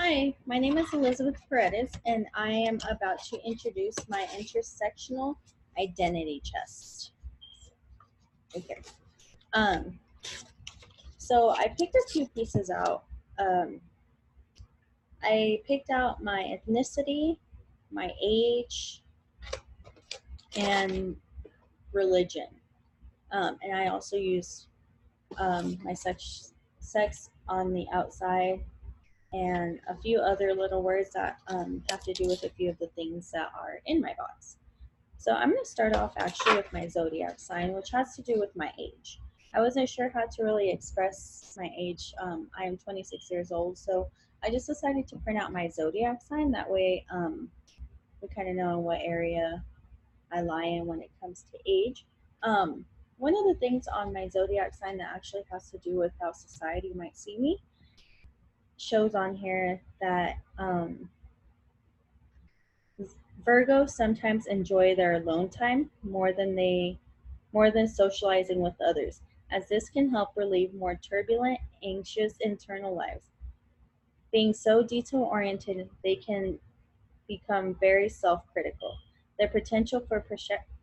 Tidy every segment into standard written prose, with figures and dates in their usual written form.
Hi, my name is Elizabeth Paredes, and I am about to introduce my intersectional identity chest. Okay. Um, so I picked a few pieces out. Um, I picked out my ethnicity, my age, and religion. And I also use my sex on the outside and a few other little words that have to do with a few of the things that are in my box. So I'm going to start off actually with my zodiac sign, which has to do with my age. I wasn't sure how to really express my age. I am 26 years old, so I just decided to print out my zodiac sign. That way, we kind of know what area I lie in when it comes to age. Um, One of the things on my zodiac sign that actually has to do with how society might see me shows on here that Virgos sometimes enjoy their alone time more than socializing with others, as this can help relieve more turbulent, anxious internal lives. Being so detail oriented, they can become very self critical. Their potential for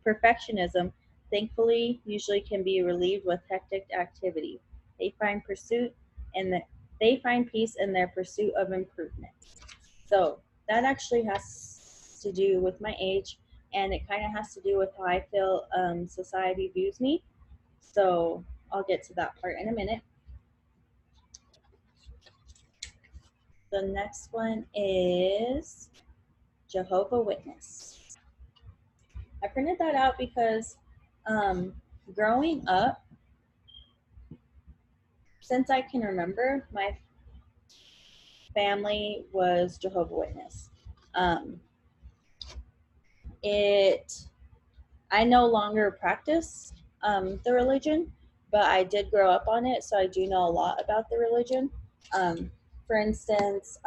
perfectionism, thankfully, usually can be relieved with hectic activity. They find pursuit and they find peace in their pursuit of improvement. So that actually has to do with my age, and it kind of has to do with how I feel society views me. So I'll get to that part in a minute. The next one is Jehovah Witness. I printed that out because um, growing up, since I can remember, my family was Jehovah Witness. Um, it I no longer practice the religion, but I did grow up on it, so I do know a lot about the religion. Um, for instance,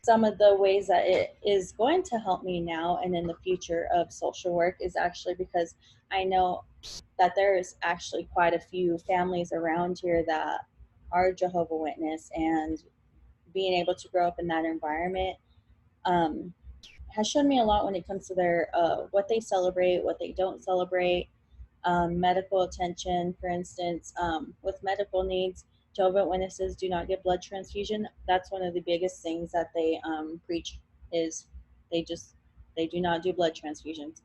some of the ways that it is going to help me now and in the future of social work is actually because I know that there is actually quite a few families around here that are Jehovah Witness, and being able to grow up in that environment um, has shown me a lot when it comes to their what they celebrate, what they don't celebrate, medical attention, for instance, with medical needs. Jehovah Witnesses do not get blood transfusion. That's one of the biggest things that they preach is they just they do not do blood transfusions.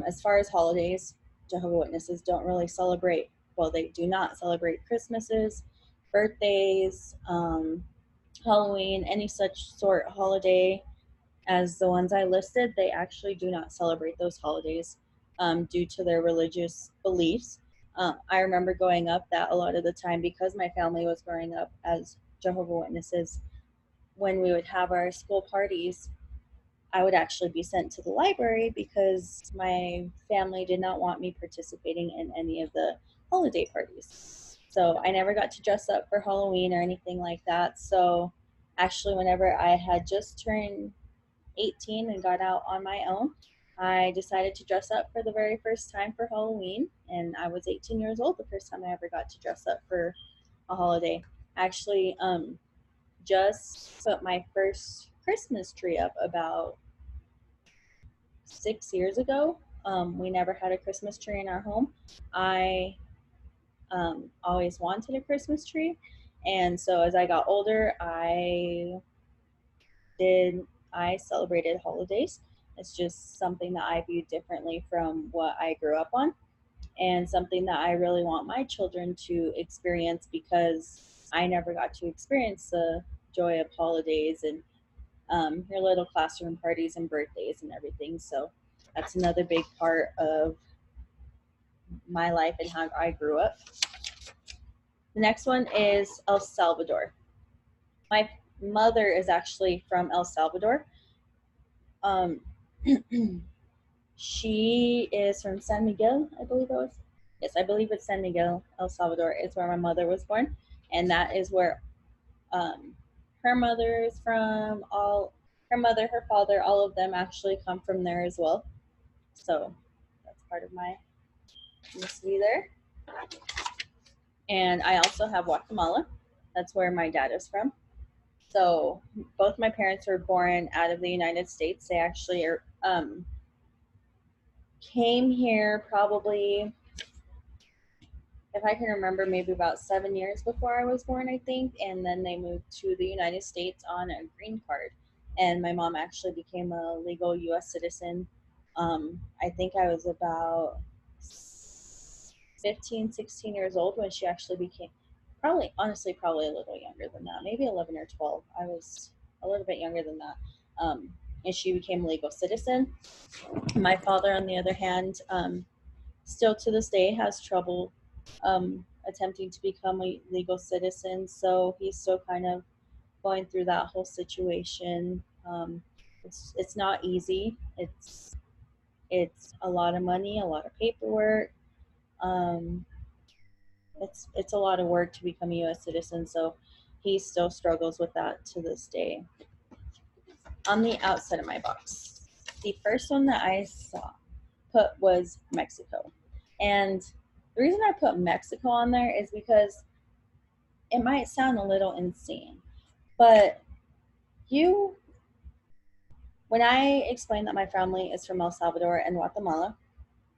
As far as holidays, Jehovah Witnesses don't really celebrate. Well, they do not celebrate Christmases, birthdays, Halloween, any such sort holiday as the ones I listed. They actually do not celebrate those holidays due to their religious beliefs. I remember growing up that a lot of the time, because my family was growing up as Jehovah Witnesses, when we would have our school parties, I would actually be sent to the library because my family did not want me participating in any of the holiday parties. So I never got to dress up for Halloween or anything like that. So actually, whenever I had just turned 18 and got out on my own, I decided to dress up for the very first time for Halloween. And I was 18 years old the first time I ever got to dress up for a holiday. Actually, just put my first Christmas tree up about 6 years ago. We never had a Christmas tree in our home. I always wanted a Christmas tree. And so as I got older, did I celebrated holidays. It's just something that I view differently from what I grew up on, and something that I really want my children to experience because I never got to experience the joy of holidays and your little classroom parties and birthdays and everything. So that's another big part of my life and how I grew up. The next one is El Salvador. My mother is actually from El Salvador. Um, She is from San Miguel, I believe it was. Yes, I believe it's San Miguel, El Salvador. Is where my mother was born, and that is where um, her mother is from. Her mother, her father, all of them actually come from there as well. So that's part of my ethnicity there. And I also have Guatemala. That's where my dad is from. So both my parents were born out of the United States. They actually came here probably, if I can remember, maybe about 7 years before I was born, I think. And then they moved to the United States on a green card. And my mom actually became a legal U.S. citizen. I think I was about 15, 16 years old when she actually became, probably, honestly, probably a little younger than that, maybe 11 or 12. I was a little bit younger than that. And she became a legal citizen. My father, on the other hand, still to this day has trouble attempting to become a legal citizen. So he's still kind of going through that whole situation. It's not easy. It's a lot of money, a lot of paperwork. Um, it's a lot of work to become a U.S. citizen. So he still struggles with that to this day. On the outside of my box, the first one that I saw put was Mexico. And the reason I put Mexico on there is because it might sound a little insane, but when I explain that my family is from El Salvador and Guatemala,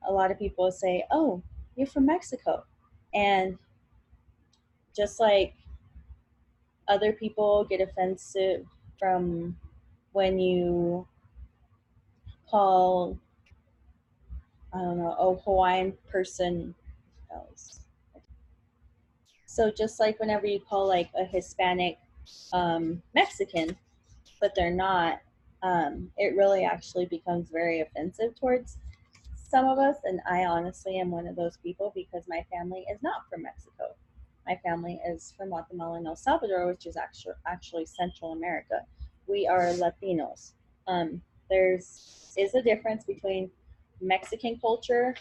a lot of people say, "Oh, you're from Mexico." And just like other people get offensive from when you call, I don't know, a Hawaiian person else. So just like whenever you call like a Hispanic Mexican, but they're not, it really actually becomes very offensive towards some of us. And I honestly am one of those people because my family is not from Mexico. My family is from Guatemala and El Salvador, which is actually Central America. We are Latinos. There's is a difference between Mexican culture,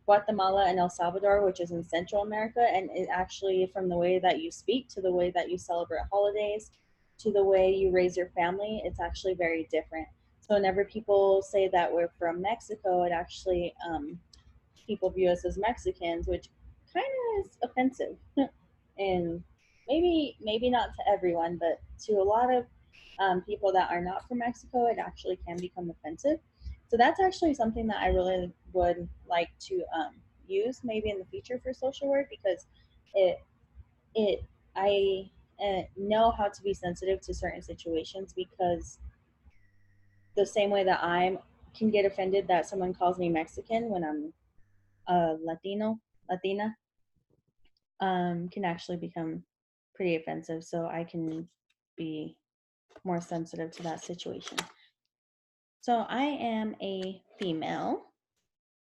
Guatemala, and El Salvador, which is in Central America, and it actually, from the way that you speak to the way that you celebrate holidays to the way you raise your family, it's actually very different. So whenever people say that we're from Mexico, it actually people view us as Mexicans, which kind of is offensive, and maybe not to everyone, but to a lot of people that are not from Mexico, it actually can become offensive. So that's actually something that I really would like to use maybe in the future for social work because it it I know how to be sensitive to certain situations because the same way that I can get offended that someone calls me Mexican when I'm Latina, can actually become pretty offensive. So I can be more sensitive to that situation. So I am a female,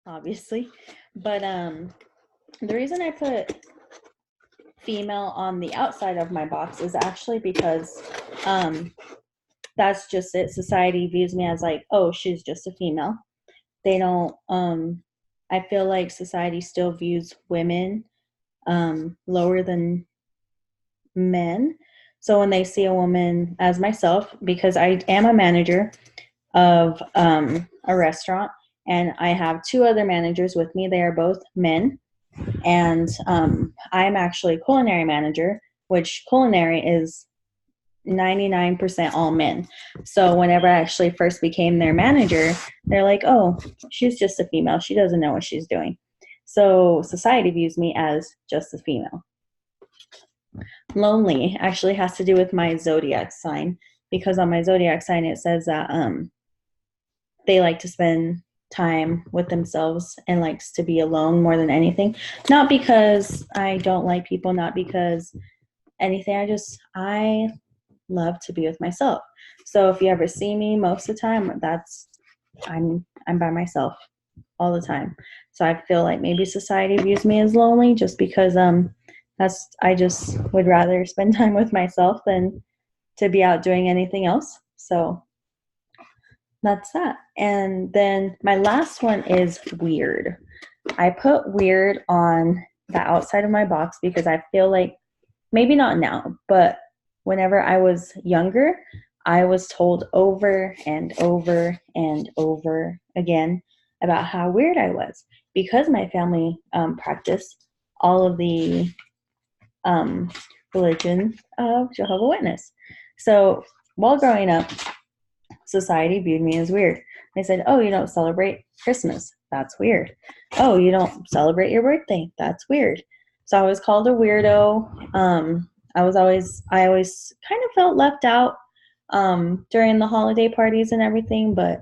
obviously, but the reason I put female on the outside of my box is actually because that's just it. Society views me as like, oh, she's just a female. They don't I feel like society still views women lower than men. So when they see a woman as myself, because I am a manager of a restaurant and I have two other managers with me, they are both men. And I'm actually a culinary manager, which culinary is 99% all men. So whenever I actually first became their manager, they're like, oh, she's just a female. She doesn't know what she's doing. So society views me as just a female. Lonely actually has to do with my zodiac sign because on my zodiac sign it says that they like to spend time with themselves and likes to be alone more than anything. Not because I don't like people, not because anything. I love to be with myself. So if you ever see me, most of the time, I'm by myself all the time. So I feel like maybe society views me as lonely just because I just would rather spend time with myself than to be out doing anything else. So that's that. And then my last one is weird. I put weird on the outside of my box because I feel like maybe not now, but whenever I was younger, I was told over and over and over again about how weird I was because my family practiced all of the religion of Jehovah's Witness. So while growing up, society viewed me as weird. They said, "Oh, you don't celebrate Christmas. That's weird. Oh, you don't celebrate your birthday. That's weird." So I was called a weirdo. I always kind of felt left out during the holiday parties and everything, but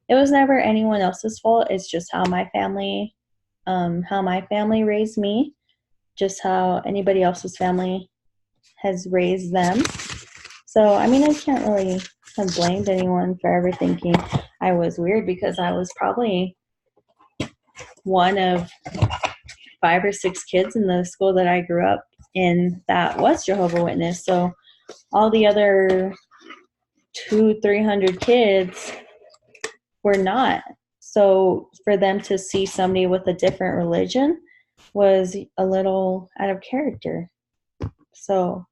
it was never anyone else's fault. It's just how my family raised me, just how anybody else's family has raised them. So, I mean, I can't really have blamed anyone for ever thinking I was weird, because I was probably one of 5 or 6 kids in the school that I grew up in that was Jehovah's Witness. So all the other 200-300 kids were not. So for them to see somebody with a different religion was a little out of character. So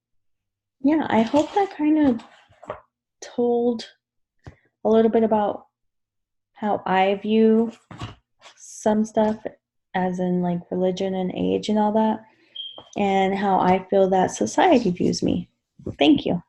yeah, I hope that kind of told a little bit about how I view some stuff, as in like religion and age and all that, and how I feel that society views me. Thank you.